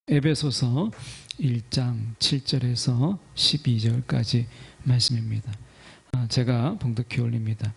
에베소서 1장 7절에서 12절까지 말씀입니다. 제가 봉독해 올립니다.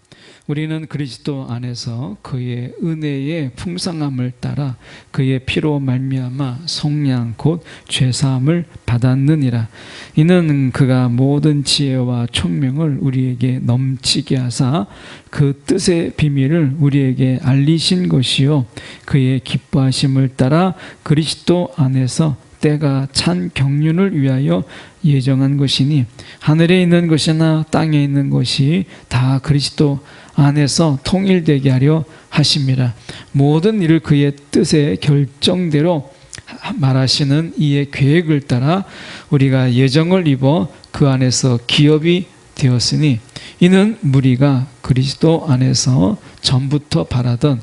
우리는 그리스도 안에서 그의 은혜의 풍성함을 따라 그의 피로 말미암아 속량 곧 죄사함을 받았느니라. 이는 그가 모든 지혜와 총명을 우리에게 넘치게 하사 그 뜻의 비밀을 우리에게 알리신 것이요 그의 기뻐하심을 따라 그리스도 안에서 때가 찬 경륜을 위하여 예정한 것이니 하늘에 있는 것이나 땅에 있는 것이 다 그리스도 안에서 통일되게 하려 하심이라. 모든 일을 그의 뜻의 결정대로 말하시는 이의 계획을 따라 우리가 예정을 입어 그 안에서 기업이 되었으니 이는 무리가 그리스도 안에서 전부터 바라던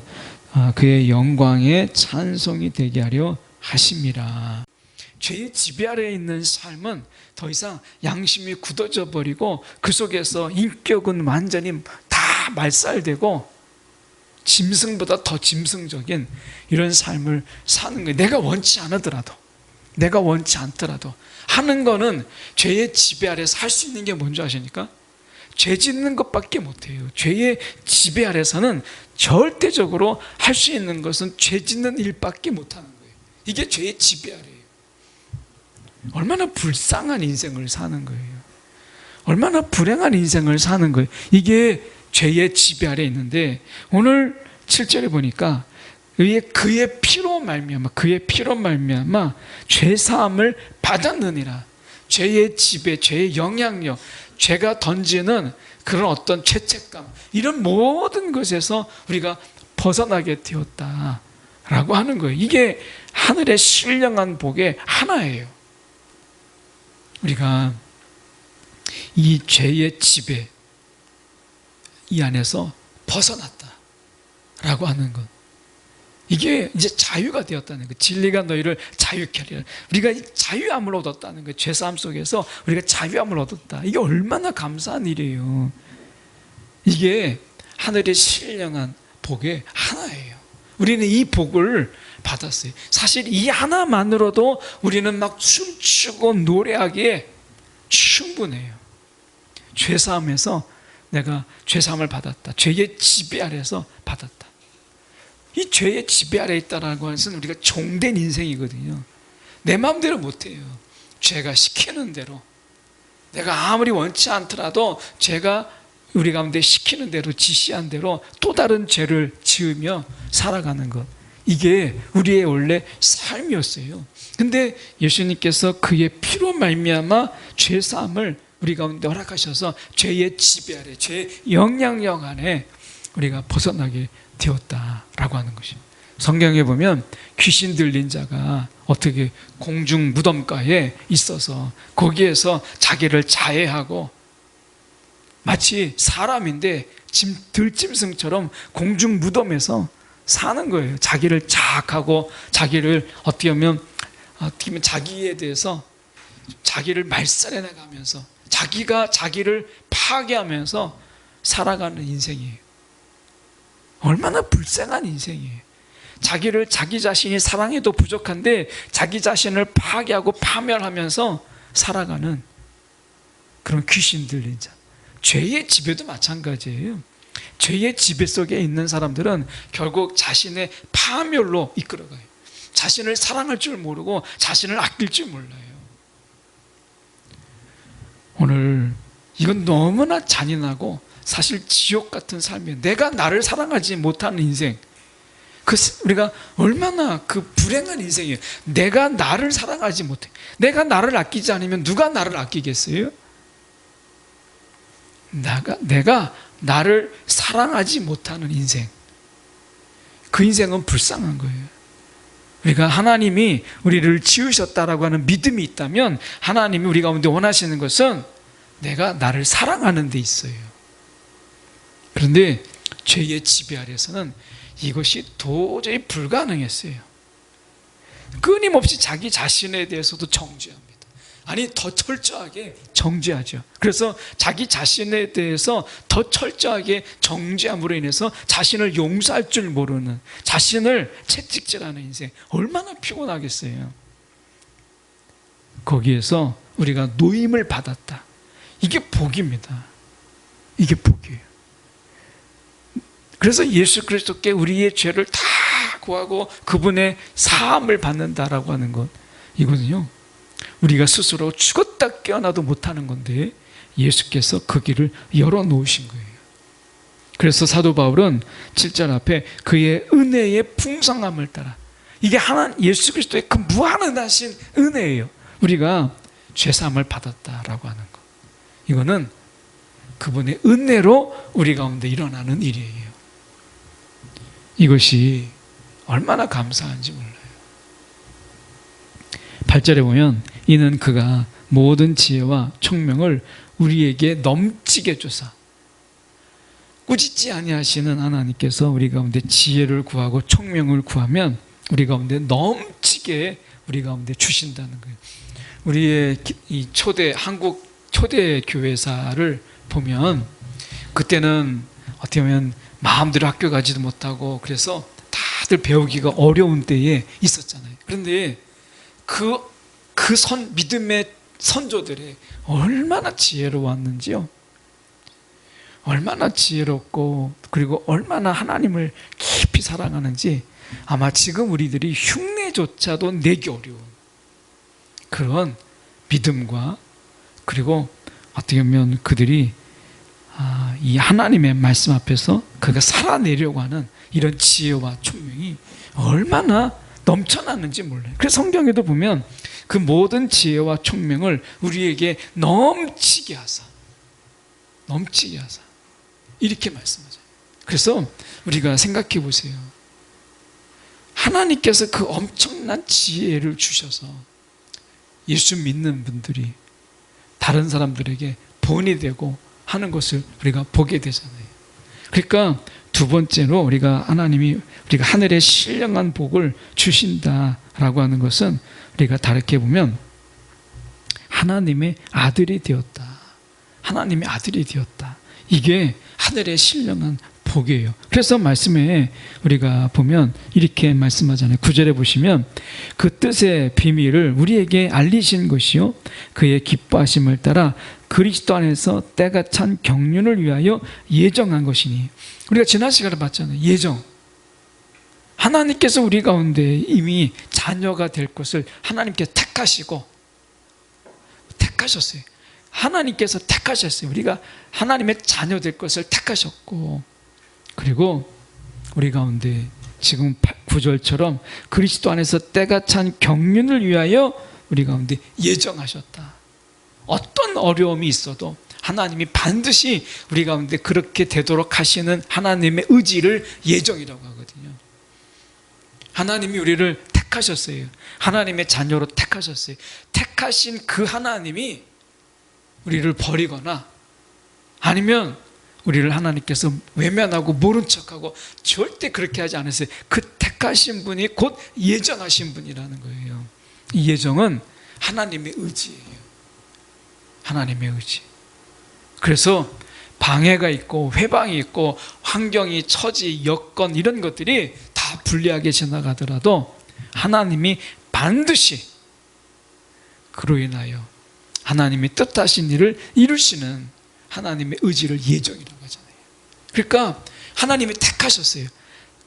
그의 영광의 찬송이 되게 하려 하심이라. 죄의 지배 아래에 있는 삶은 더 이상 양심이 굳어져 버리고 그 속에서 인격은 완전히 다 말살되고 짐승보다 더 짐승적인 이런 삶을 사는 거예요. 내가 원치 않더라도, 내가 원치 않더라도 하는 거는 죄의 지배 아래에서 할 수 있는 게 뭔지 아십니까? 죄 짓는 것밖에 못해요. 죄의 지배 아래서는 절대적으로 할 수 있는 것은 죄 짓는 일밖에 못하는 거예요. 이게 죄의 지배 아래예요. 얼마나 불쌍한 인생을 사는 거예요. 얼마나 불행한 인생을 사는 거예요. 이게 죄의 지배 아래에 있는데 오늘 7절에 보니까 그의 피로 말미암아 죄사함을 받았느니라. 죄의 지배, 죄의 영향력, 죄가 던지는 그런 어떤 죄책감, 이런 모든 것에서 우리가 벗어나게 되었다라고 하는 거예요. 이게 하늘의 신령한 복의 하나예요. 우리가 이 죄의 지배 이 안에서 벗어났다라고 하는 것, 이게 이제 자유가 되었다는 것. 진리가 너희를 자유케 하리라. 우리가 자유함을 얻었다는 것. 죄사함 속에서 우리가 자유함을 얻었다. 이게 얼마나 감사한 일이에요. 이게 하늘의 신령한 복의 하나예요. 우리는 이 복을 받았어요. 사실 이 하나만으로도 우리는 막 춤추고 노래하기에 충분해요. 죄사함에서 내가 죄사함을 받았다. 죄의 지배 아래에서 받았다. 이 죄의 지배 아래에 있다는 것은 우리가 종된 인생이거든요. 내 마음대로 못해요. 죄가 시키는 대로, 내가 아무리 원치 않더라도 죄가 우리 가운데 시키는 대로, 지시한 대로 또 다른 죄를 지으며 살아가는 것, 이게 우리의 원래 삶이었어요. 근데 예수님께서 그의 피로 말미암아 죄사함을 우리 가운데 허락하셔서 죄의 지배 아래, 죄의 영향력 안에 우리가 벗어나게 되었다라고 하는 것입니다. 성경에 보면 귀신 들린 자가 어떻게 공중 무덤가에 있어서 거기에서 자기를 자해하고 마치 사람인데 들짐승처럼 공중 무덤에서 사는 거예요. 자기를 자학하고 자기를 어떻게 보면 자기에 대해서 자기를 말살해 나가면서 자기가 자기를 파괴하면서 살아가는 인생이에요. 얼마나 불쌍한 인생이에요. 자기 자신이 사랑해도 부족한데 자기 자신을 파괴하고 파멸하면서 살아가는 그런 귀신 들린 자. 죄의 지배도 마찬가지예요. 죄의 지배 속에 있는 사람들은 결국 자신의 파멸로 이끌어가요. 자신을 사랑할 줄 모르고 자신을 아낄 줄 몰라요. 오늘 이건 너무나 잔인하고 사실 지옥 같은 삶이에요. 내가 나를 사랑하지 못하는 인생, 우리가 얼마나 그 불행한 인생이에요. 내가 나를 사랑하지 못해. 내가 나를 아끼지 않으면 누가 나를 아끼겠어요? 내가 나를 사랑하지 못하는 인생, 그 인생은 불쌍한 거예요. 우리가 하나님이 우리를 지으셨다라고 하는 믿음이 있다면 하나님이 우리 가운데 원하시는 것은 내가 나를 사랑하는 데 있어요. 그런데 죄의 지배 아래서는 이것이 도저히 불가능했어요. 끊임없이 자기 자신에 대해서도 정죄합니다. 아니, 더 철저하게 정죄하죠. 그래서 자기 자신에 대해서 더 철저하게 정죄함으로 인해서 자신을 용서할 줄 모르는, 자신을 채찍질하는 인생, 얼마나 피곤하겠어요. 거기에서 우리가 노임을 받았다. 이게 복입니다. 이게 복이에요. 그래서 예수 그리스도께 우리의 죄를 다 구하고 그분의 사함을 받는다라고 하는 것, 이거는요, 우리가 스스로 죽었다 깨어나도 못하는 건데 예수께서 그 길을 열어놓으신 거예요. 그래서 사도 바울은 7절 앞에 그의 은혜의 풍성함을 따라, 이게 예수 그리스도의 그 무한하신 은혜예요. 우리가 죄사함을 받았다라고 하는 것, 이거는 그분의 은혜로 우리 가운데 일어나는 일이에요. 이것이 얼마나 감사한지 몰라요. 8절에 보면 이는 그가 모든 지혜와 총명을 우리에게 넘치게 주사, 꾸짖지 아니하시는 하나님께서 우리 가운데 지혜를 구하고 총명을 구하면 우리 가운데 넘치게 우리 가운데 주신다는 거예요. 우리의 이 한국 초대 교회사를 보면 그때는 어떻게 보면 마음대로 학교 가지도 못하고 그래서 다들 배우기가 어려운 때에 있었잖아요. 그런데 믿음의 선조들이 얼마나 지혜로웠는지요. 얼마나 지혜롭고 그리고 얼마나 하나님을 깊이 사랑하는지 아마 지금 우리들이 흉내조차도 내기 어려운 그런 믿음과, 그리고 어떻게 보면 그들이 이 하나님의 말씀 앞에서 그가 살아내려고 하는 이런 지혜와 총명이 얼마나 넘쳐나는지 몰라요. 그래서 성경에도 보면 그 모든 지혜와 총명을 우리에게 넘치게 하사 이렇게 말씀하죠. 그래서 우리가 생각해 보세요. 하나님께서 그 엄청난 지혜를 주셔서 예수 믿는 분들이 다른 사람들에게 본이 되고 하는 것을 우리가 보게 되잖아요. 그러니까 두 번째로 우리가 하늘의 신령한 복을 주신다라고 하는 것은 우리가 다르게 보면 하나님의 아들이 되었다. 하나님의 아들이 되었다. 이게 하늘의 신령한 복이에요. 그래서 말씀에 우리가 보면 이렇게 말씀하잖아요. 9절에 보시면 그 뜻의 비밀을 우리에게 알리신 것이요 그의 기뻐하심을 따라 그리스도 안에서 때가 찬 경륜을 위하여 예정한 것이니. 우리가 지난 시간에 봤잖아요. 예정. 하나님께서 우리 가운데 이미 자녀가 될 것을 하나님께서 택하셨어요. 하나님께서 택하셨어요. 우리가 하나님의 자녀 될 것을 택하셨고, 그리고 우리 가운데 지금 9절처럼 그리스도 안에서 때가 찬 경륜을 위하여 우리 가운데 예정하셨다. 어떤 어려움이 있어도 하나님이 반드시 우리 가운데 그렇게 되도록 하시는 하나님의 의지를 예정이라고 하거든요. 하나님이 우리를 택하셨어요. 하나님의 자녀로 택하셨어요. 택하신 그 하나님이 우리를 버리거나 아니면 우리를 하나님께서 외면하고 모른 척하고 절대 그렇게 하지 않으세요. 그 택하신 분이 곧 예정하신 분이라는 거예요. 이 예정은 하나님의 의지예요. 하나님의 의지. 그래서 방해가 있고 회방이 있고 환경이, 처지, 여건 이런 것들이 다 불리하게 지나가더라도 하나님이 반드시 그로 인하여 하나님이 뜻하신 일을 이루시는 하나님의 의지를 예정이라고 하잖아요. 그러니까 하나님이 택하셨어요.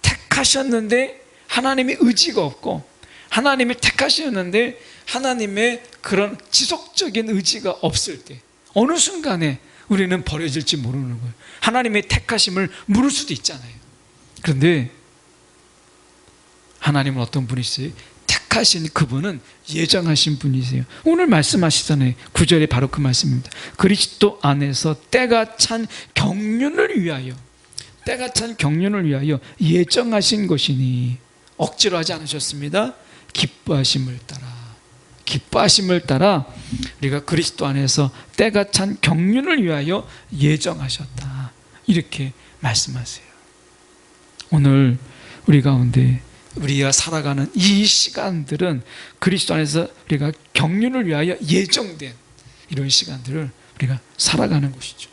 택하셨는데 하나님의 의지가 없고, 하나님이 택하셨는데 하나님의 그런 지속적인 의지가 없을 때 어느 순간에 우리는 버려질지 모르는 거예요. 하나님의 택하심을 물을 수도 있잖아요. 그런데 하나님은 어떤 분이세요? 택하신 그분은 예정하신 분이세요. 오늘 말씀하시잖아요. 9절에 바로 그 말씀입니다. 그리스도 안에서 때가 찬 경륜을 위하여 예정하신 것이니, 억지로 하지 않으셨습니다. 기뻐하심을 따라 우리가 그리스도 안에서 때가 찬 경륜을 위하여 예정하셨다. 이렇게 말씀하세요. 오늘 우리 가운데 우리가 살아가는 이 시간들은 그리스도 안에서 우리가 경륜을 위하여 예정된 이런 시간들을 우리가 살아가는 것이죠.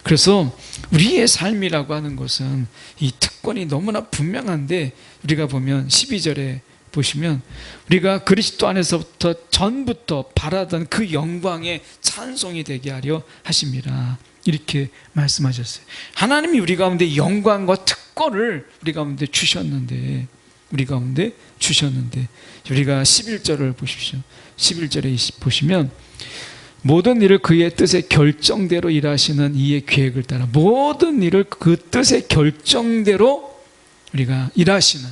그래서 우리의 삶이라고 하는 것은 이 특권이 너무나 분명한데, 우리가 보면 12절에 보시면 우리가 그리스도 안에서부터 전부터 바라던 그 영광의 찬송이 되게 하려 하십니다. 이렇게 말씀하셨어요. 하나님이 우리 가운데 영광과 특권을 우리 가운데 주셨는데 우리가 11절을 보십시오. 11절에 보시면 모든 일을 그의 뜻의 결정대로 일하시는 이의 계획을 따라, 모든 일을 그 뜻의 결정대로 우리가 일하시는,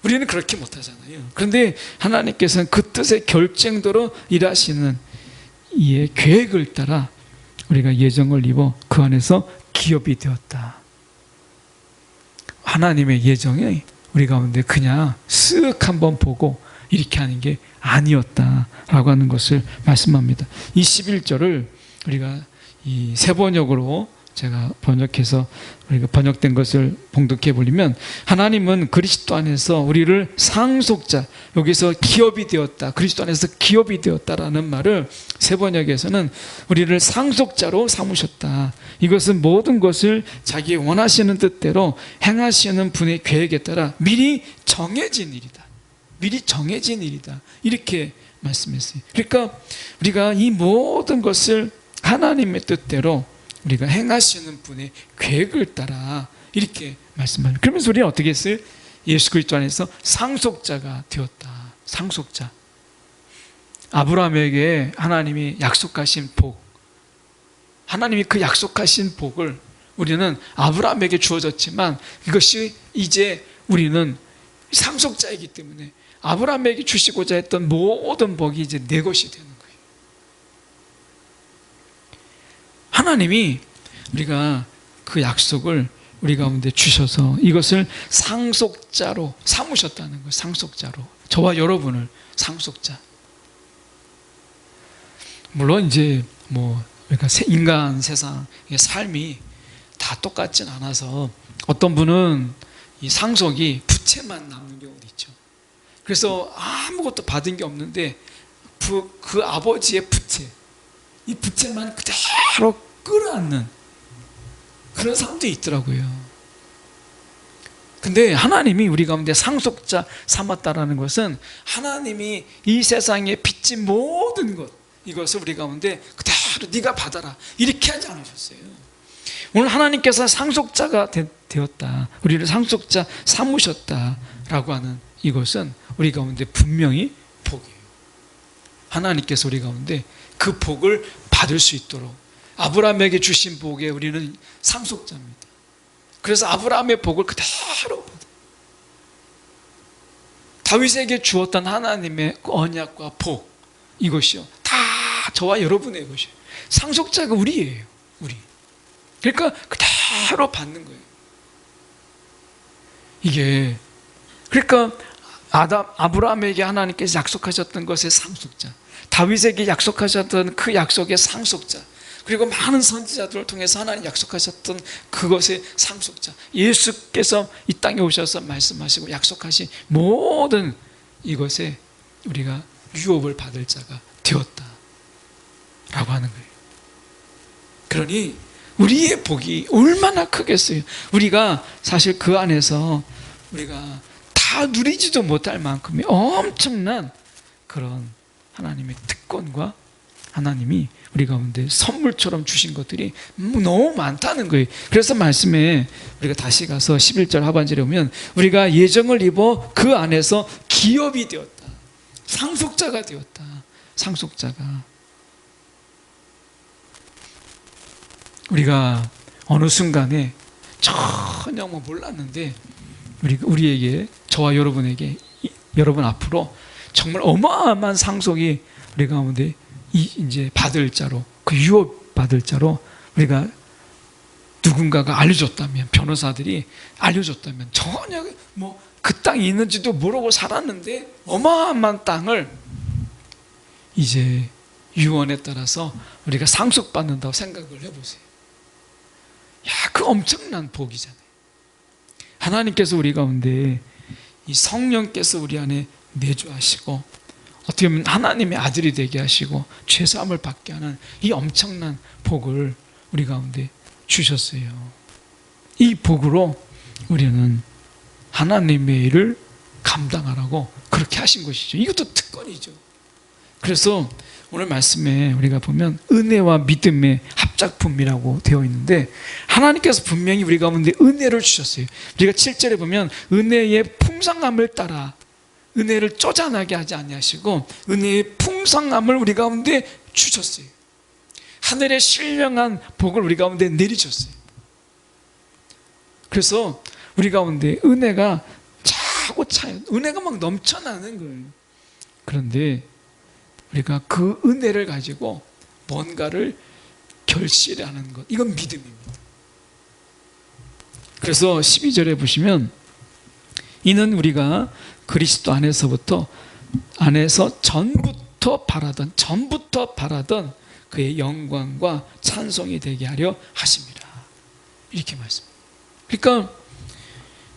우리는 그렇게 못하잖아요. 그런데 하나님께서는 그 뜻의 결정대로 일하시는 이의 계획을 따라 우리가 예정을 입어 그 안에서 기업이 되었다. 하나님의 예정이 우리 가운데 그냥 쓱 한번 보고 이렇게 하는 게 아니었다라고 하는 것을 말씀합니다. 이 11절을 우리가 이 세 번역으로 제가 번역해서 우리가 번역된 것을 봉독해 보려면, 하나님은 그리스도 안에서 우리를 상속자, 여기서 기업이 되었다, 그리스도 안에서 기업이 되었다라는 말을 세 번역에서는 우리를 상속자로 삼으셨다. 이것은 모든 것을 자기 원하시는 뜻대로 행하시는 분의 계획에 따라 미리 정해진 일이다. 미리 정해진 일이다. 이렇게 말씀했어요. 그러니까 우리가 이 모든 것을 하나님의 뜻대로 우리가 행하시는 분의 계획을 따라 이렇게 말씀합니다. 그러면서 우리는 어떻게 했어요? 예수 그리스도 안에서 상속자가 되었다. 상속자. 아브라함에게 하나님이 약속하신 복, 하나님이 그 약속하신 복을 우리는 아브라함에게 주어졌지만 이것이 이제 우리는 상속자이기 때문에 아브라함에게 주시고자 했던 모든 복이 이제 내 것이 되는 거예요. 하나님이 우리가 그 약속을 우리 가운데 주셔서 이것을 상속자로 삼으셨다는 거예요. 상속자로. 저와 여러분을 상속자. 물론 이제 그러니까 인간 세상의 삶이 다 똑같진 않아서 어떤 분은 이 상속이 부채만 남는 경우도 있죠. 그래서 아무것도 받은 게 없는데 그 아버지의 부채, 이 부채만 그대로 끌어안는 그런 사람도 있더라고요. 근데 하나님이 우리 가운데 상속자 삼았다라는 것은 하나님이 이 세상에 빚진 모든 것, 이것을 우리 가운데 그대로 네가 받아라, 이렇게 하지 않으셨어요. 오늘 하나님께서 상속자가 되었다, 우리를 상속자 삼으셨다라고 하는 이것은 우리 가운데 분명히 복이에요. 하나님께서 우리 가운데 그 복을 받을 수 있도록 아브라함에게 주신 복에 우리는 상속자입니다. 그래서 아브라함의 복을 그대로 받아요. 다윗에게 주었던 하나님의 언약과 복, 이것이요 다 저와 여러분의 것이에요. 상속자가 우리예요. 우리. 그러니까 그대로 받는 거예요. 이게 그러니까 아브라함에게 하나님께서 약속하셨던 것의 상속자, 다윗에게 약속하셨던 그 약속의 상속자, 그리고 많은 선지자들을 통해서 하나님 약속하셨던 그것의 상속자, 예수께서 이 땅에 오셔서 말씀하시고 약속하신 모든 이것에 우리가 유업을 받을 자가 되었다라고 하는 거예요. 그러니 우리의 복이 얼마나 크겠어요. 우리가 사실 그 안에서 우리가 다 누리지도 못할 만큼의 엄청난 그런 하나님의 특권과 하나님이 우리 가운데 선물처럼 주신 것들이 너무 많다는 거예요. 그래서 말씀에 우리가 다시 가서 11절 하반절에 보면 우리가 예정을 입어 그 안에서 기업이 되었다, 상속자가 되었다. 상속자가. 우리가 어느 순간에 전혀 몰랐는데 우리에게, 저와 여러분에게, 여러분 앞으로 정말 어마어마한 상속이 우리 가운데 이제 받을 자로, 그 유업 받을 자로 우리가 누군가가 알려줬다면, 변호사들이 알려줬다면, 전혀 그 땅이 있는지도 모르고 살았는데 어마어마한 땅을 이제 유언에 따라서 우리가 상속받는다고 생각을 해보세요. 야, 그 엄청난 복이잖아요. 하나님께서 우리 가운데 이 성령께서 우리 안에 내주하시고 어떻게 보면 하나님의 아들이 되게 하시고 죄사함을 받게 하는 이 엄청난 복을 우리 가운데 주셨어요. 이 복으로 우리는 하나님의 일을 감당하라고 그렇게 하신 것이죠. 이것도 특권이죠. 그래서 오늘 말씀에 우리가 보면 은혜와 믿음의 합작품이라고 되어 있는데 하나님께서 분명히 우리 가운데 은혜를 주셨어요. 우리가 7절에 보면 은혜의 풍성함을 따라 은혜를 쪼잔하게 하지 아니하시고 은혜의 풍성함을 우리 가운데 주셨어요. 하늘의 신령한 복을 우리 가운데 내리셨어요. 그래서 우리 가운데 은혜가 차고 차요. 은혜가 막 넘쳐나는 거예요. 그런데 우리가 그 은혜를 가지고 뭔가를 결실하는 것, 이건 믿음입니다. 그래서 12절에 보시면 이는 우리가 그리스도 안에서 전부터 바라던 그의 영광과 찬송이 되게 하려 하십니다. 이렇게 말씀합니다. 그러니까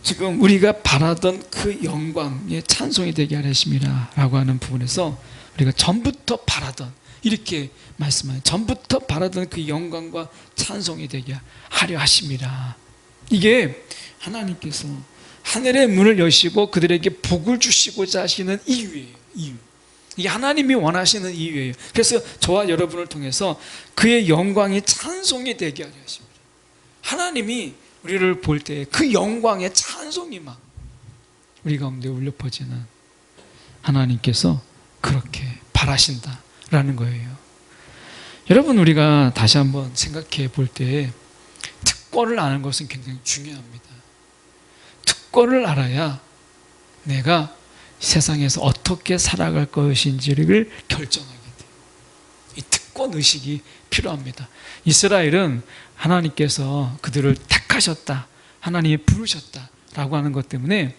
지금 우리가 바라던 그 영광의 찬송이 되게 하려 하십니다 라고 하는 부분에서 우리가 전부터 바라던, 이렇게 말씀하요. 전부터 바라던 그 영광과 찬송이 되게 하려 하십니다. 이게 하나님께서 하늘의 문을 여시고 그들에게 복을 주시고자 하시는 이유예요. 이게 하나님이 원하시는 이유예요. 그래서 저와 여러분을 통해서 그의 영광이 찬송이 되게 하려 하십니다. 하나님이 우리를 볼 때 그 영광의 찬송이 막 우리 가운데 울려 퍼지는, 하나님께서 그렇게 바라신다라는 거예요. 여러분, 우리가 다시 한번 생각해 볼 때 특권을 아는 것은 굉장히 중요합니다. 특권을 알아야 내가 세상에서 어떻게 살아갈 것인지를 결정하게 돼요. 이 특권 의식이 필요합니다. 이스라엘은 하나님께서 그들을 택하셨다, 하나님이 부르셨다라고 하는 것 때문에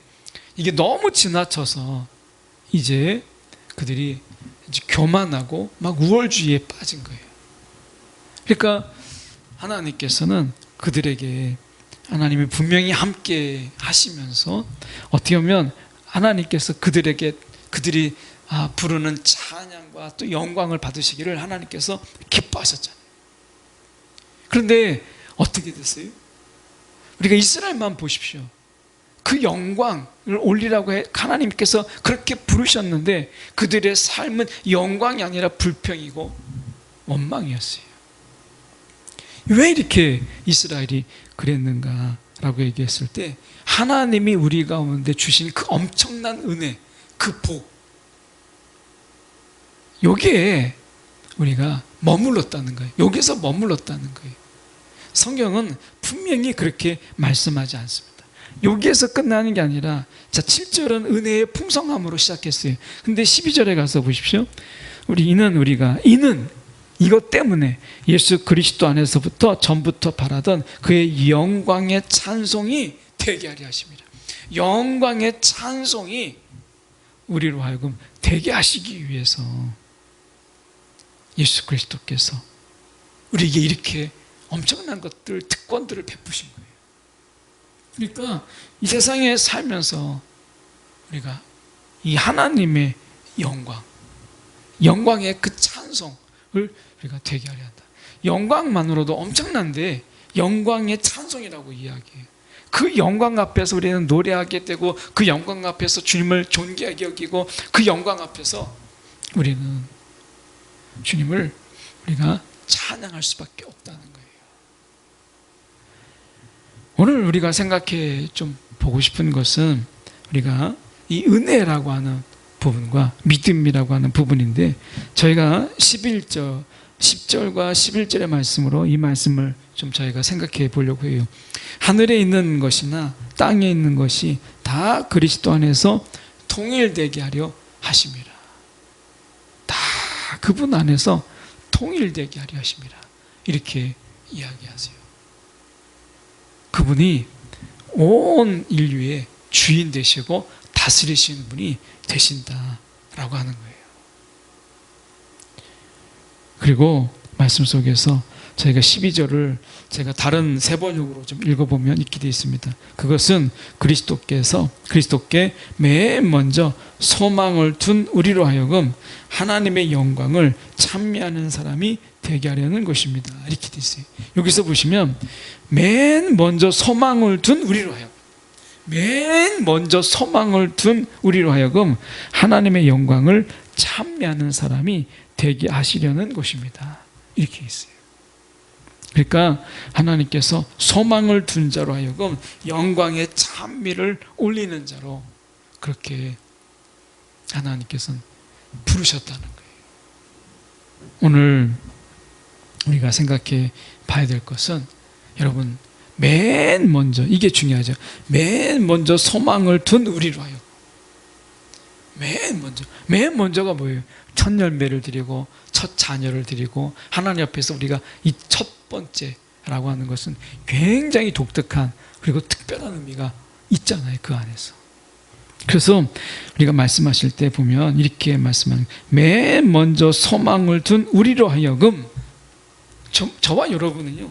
이게 너무 지나쳐서 이제 그들이 이제 교만하고 막 우월주의에 빠진 거예요. 그러니까 하나님께서는 그들에게, 하나님이 분명히 함께 하시면서 어떻게 보면 하나님께서 그들이 부르는 찬양과 또 영광을 받으시기를 하나님께서 기뻐하셨잖아요. 그런데 어떻게 됐어요? 우리가 이스라엘만 보십시오. 그 영광을 올리라고 하나님께서 그렇게 부르셨는데 그들의 삶은 영광이 아니라 불평이고 원망이었어요. 왜 이렇게 이스라엘이 그랬는가라고 얘기했을 때 하나님이 우리 가운데 주신 그 엄청난 은혜, 그 복, 여기에 우리가 머물렀다는 거예요. 여기서 머물렀다는 거예요. 성경은 분명히 그렇게 말씀하지 않습니다. 여기에서 끝나는 게 아니라, 자, 7절은 은혜의 풍성함으로 시작했어요. 근데 12절에 가서 보십시오. 이는 이것 때문에 예수 그리스도 안에서부터 전부터 바라던 그의 영광의 찬송이 되게 하려 하십니다. 영광의 찬송이 우리로 하여금 되게 하시기 위해서 예수 그리스도께서 우리에게 이렇게 엄청난 것들, 특권들을 베푸신 거예요. 그러니까 이 세상에 살면서 우리가 이 하나님의 영광의 그 찬송을 우리가 되게 하려 한다. 영광만으로도 엄청난데 영광의 찬송이라고 이야기해요. 그 영광 앞에서 우리는 노래하게 되고 그 영광 앞에서 주님을 존귀하게 여기고 그 영광 앞에서 우리는 주님을 우리가 찬양할 수밖에 없다는 거예요. 오늘 우리가 생각해 좀 보고 싶은 것은 우리가 이 은혜라고 하는 부분과 믿음이라고 하는 부분인데, 저희가 10절과 11절의 말씀으로 이 말씀을 좀 저희가 생각해 보려고 해요. 하늘에 있는 것이나 땅에 있는 것이 다 그리스도 안에서 통일되게 하려 하십니다. 다 그분 안에서 통일되게 하려 하십니다. 이렇게 이야기하세요. 그분이 온 인류의 주인 되시고 다스리시는 분이 되신다라고 하는 거예요. 그리고 말씀 속에서 저희가 12절을 제가 다른 세 번역으로 좀 읽어보면 이렇게 되어 있습니다. 그것은 그리스도께 맨 먼저 소망을 둔 우리로 하여금 하나님의 영광을 찬미하는 사람이 되게 하려는 것입니다. 이렇게 되어 있어요. 여기서 보시면 맨 먼저 소망을 둔 우리로 하여금, 맨 먼저 소망을 둔 우리로 하여금 하나님의 영광을 찬미하는 사람이 되게 하시려는 것입니다. 이렇게 있어요. 그러니까 하나님께서 소망을 둔 자로 하여금 영광의 찬미를 올리는 자로 그렇게 하나님께서는 부르셨다는 거예요. 오늘 우리가 생각해 봐야 될 것은, 여러분, 맨 먼저, 이게 중요하죠. 맨 먼저 소망을 둔 우리로 하여금, 맨 먼저가 뭐예요? 첫 열매를 드리고 첫 자녀를 드리고 하나님 앞에서 우리가 이 첫 번째라고 하는 것은 굉장히 독특한 그리고 특별한 의미가 있잖아요, 그 안에서. 그래서 우리가 말씀하실 때 보면 이렇게 말씀하는, 맨 먼저 소망을 둔 우리로 하여금, 저와 여러분은요,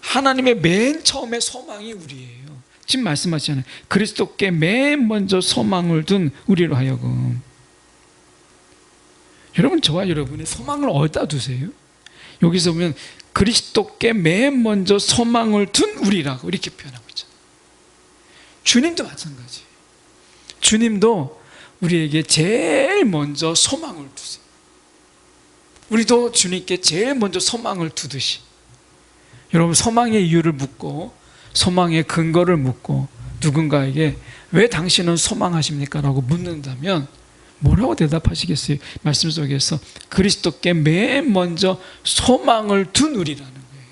하나님의 맨 처음에 소망이 우리예요. 지금 말씀하시잖아요. 그리스도께 맨 먼저 소망을 둔 우리로 하여금. 여러분, 저와 여러분의 소망을 어디다 두세요? 여기서 보면 그리스도께 맨 먼저 소망을 둔 우리라고 이렇게 표현하고 있잖아요. 주님도 마찬가지예요. 주님도 우리에게 제일 먼저 소망을 두세요. 우리도 주님께 제일 먼저 소망을 두듯이, 여러분, 소망의 이유를 묻고 소망의 근거를 묻고 누군가에게 왜 당신은 소망하십니까? 라고 묻는다면 뭐라고 대답하시겠어요? 말씀 속에서 그리스도께 맨 먼저 소망을 둔 우리라는 거예요.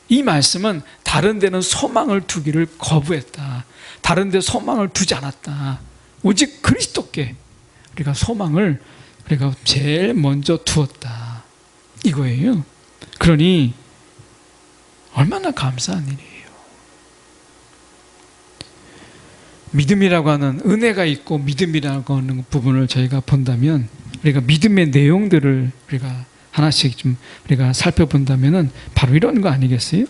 이 말씀은 다른 데는 소망을 두기를 거부했다, 다른 데 소망을 두지 않았다, 오직 그리스도께 우리가 소망을 우리가 제일 먼저 두었다, 이거예요. 그러니 얼마나 감사한 일이에요. 믿음이라고 하는 은혜가 있고 믿음이라고 하는 부분을 저희가 본다면, 우리가 믿음의 내용들을 우리가 하나씩 좀 우리가 살펴본다면은 바로 이런 거 아니겠어요?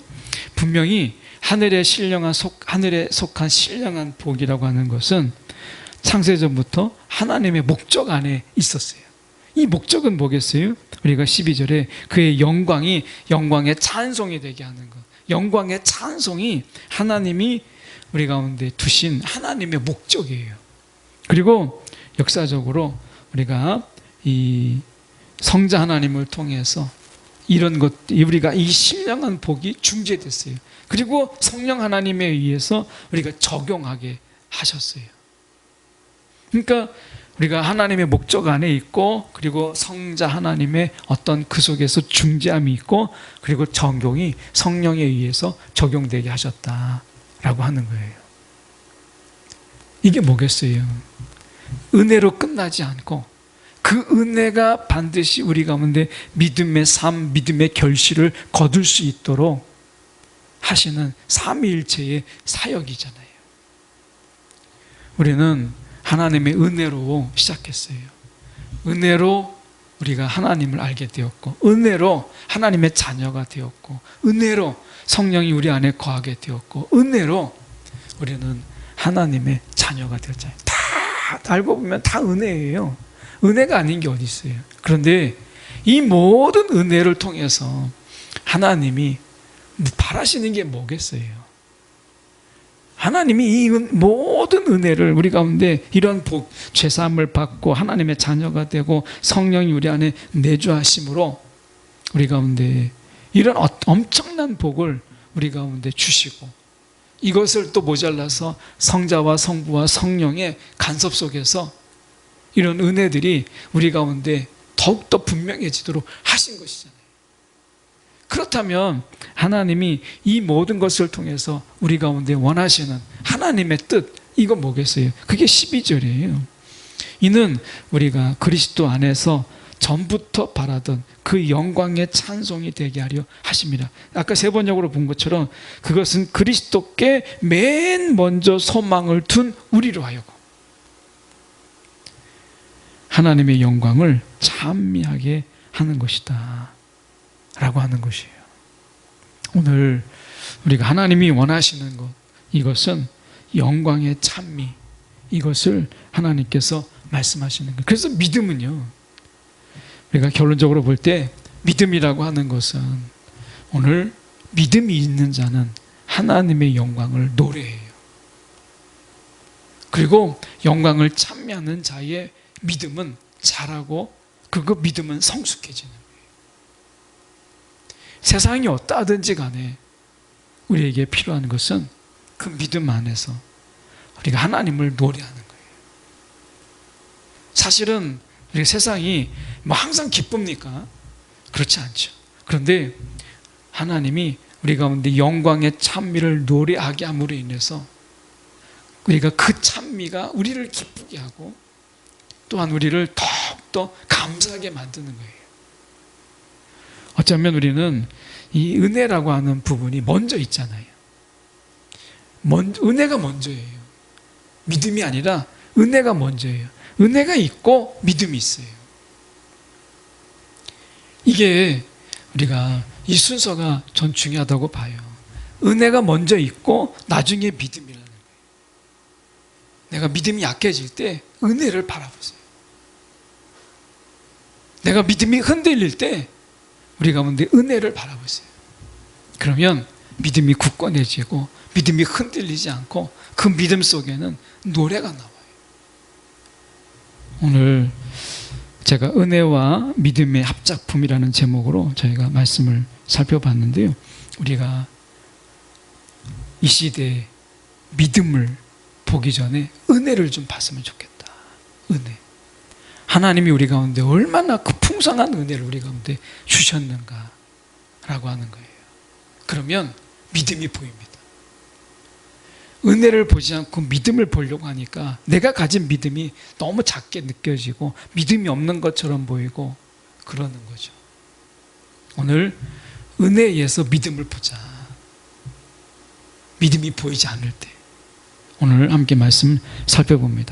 분명히 하늘에 속한 신령한 복이라고 하는 것은 창세전부터 하나님의 목적 안에 있었어요. 이 목적은 뭐겠어요? 우리가 12절에 그의 영광이 영광의 찬송이 되게 하는 것, 영광의 찬송이 하나님이 우리 가운데 두신 하나님의 목적이에요. 그리고 역사적으로 우리가 이 성자 하나님을 통해서 이런 것, 우리가 이 신령한 복이 중재됐어요. 그리고 성령 하나님에 의해서 우리가 적용하게 하셨어요. 그러니까 우리가 하나님의 목적 안에 있고, 그리고 성자 하나님의 어떤 그 속에서 중재함이 있고, 그리고 적용이 성령에 의해서 적용되게 하셨다라고 하는 거예요. 이게 뭐겠어요? 은혜로 끝나지 않고 그 은혜가 반드시 우리 가운데 믿음의 삶, 믿음의 결실을 거둘 수 있도록 하시는 삼위일체의 사역이잖아요. 우리는 하나님의 은혜로 시작했어요. 은혜로 우리가 하나님을 알게 되었고, 은혜로 하나님의 자녀가 되었고, 은혜로 성령이 우리 안에 거하게 되었고, 은혜로 우리는 하나님의 자녀가 되었잖아요. 다 알고 보면 다 은혜예요. 은혜가 아닌 게 어디 있어요? 그런데 이 모든 은혜를 통해서 하나님이 바라시는 게 뭐겠어요? 하나님이 이 모든 은혜를 우리 가운데 이런 복, 죄사함을 받고 하나님의 자녀가 되고 성령이 우리 안에 내주하심으로 우리 가운데 이런 엄청난 복을 우리 가운데 주시고, 이것을 또 모자라서 성자와 성부와 성령의 간섭 속에서 이런 은혜들이 우리 가운데 더욱더 분명해지도록 하신 것이잖아요. 그렇다면 하나님이 이 모든 것을 통해서 우리 가운데 원하시는 하나님의 뜻, 이거 뭐겠어요? 그게 12절이에요. 이는 우리가 그리스도 안에서 전부터 바라던 그 영광의 찬송이 되게 하려 하십니다. 아까 세 번역으로 본 것처럼 그것은 그리스도께 맨 먼저 소망을 둔 우리로 하여금 하나님의 영광을 찬미하게 하는 것이다 라고 하는 것이에요. 오늘 우리가 하나님이 원하시는 것, 이것은 영광의 찬미, 이것을 하나님께서 말씀하시는 거예요. 그래서 믿음은요, 우리가 결론적으로 볼 때 믿음이라고 하는 것은, 오늘 믿음이 있는 자는 하나님의 영광을 노래해요. 그리고 영광을 찬미하는 자의 믿음은 자라고 그 믿음은 성숙해지는 거예요. 세상이 어떠하든지 간에 우리에게 필요한 것은 그 믿음 안에서 우리가 하나님을 노래하는 거예요. 사실은 우리 세상이 뭐 항상 기쁩니까? 그렇지 않죠. 그런데 하나님이 우리 가운데 영광의 찬미를 노래하게 함으로 인해서 우리가 그 찬미가 우리를 기쁘게 하고 또한 우리를 더욱더 감사하게 만드는 거예요. 어쩌면 우리는 이 은혜라고 하는 부분이 먼저 있잖아요. 은혜가 먼저예요. 믿음이 아니라 은혜가 먼저예요. 은혜가 있고 믿음이 있어요. 이게 우리가 이 순서가 전 중요하다고 봐요. 은혜가 먼저 있고 나중에 믿음이라는 거예요. 내가 믿음이 약해질 때 은혜를 바라보세요. 내가 믿음이 흔들릴 때 우리 가운데 은혜를 바라보세요. 그러면 믿음이 굳건해지고 믿음이 흔들리지 않고 그 믿음 속에는 노래가 나와요. 오늘 제가 은혜와 믿음의 합작품이라는 제목으로 저희가 말씀을 살펴봤는데요. 우리가 이 시대에 믿음을 보기 전에 은혜를 좀 봤으면 좋겠다. 은혜. 하나님이 우리 가운데 얼마나 그 풍성한 은혜를 우리 가운데 주셨는가 라고 하는 거예요. 그러면 믿음이 보입니다. 은혜를 보지 않고 믿음을 보려고 하니까 내가 가진 믿음이 너무 작게 느껴지고 믿음이 없는 것처럼 보이고 그러는 거죠. 오늘 은혜에 의해서 믿음을 보자. 믿음이 보이지 않을 때 오늘 함께 말씀 살펴봅니다.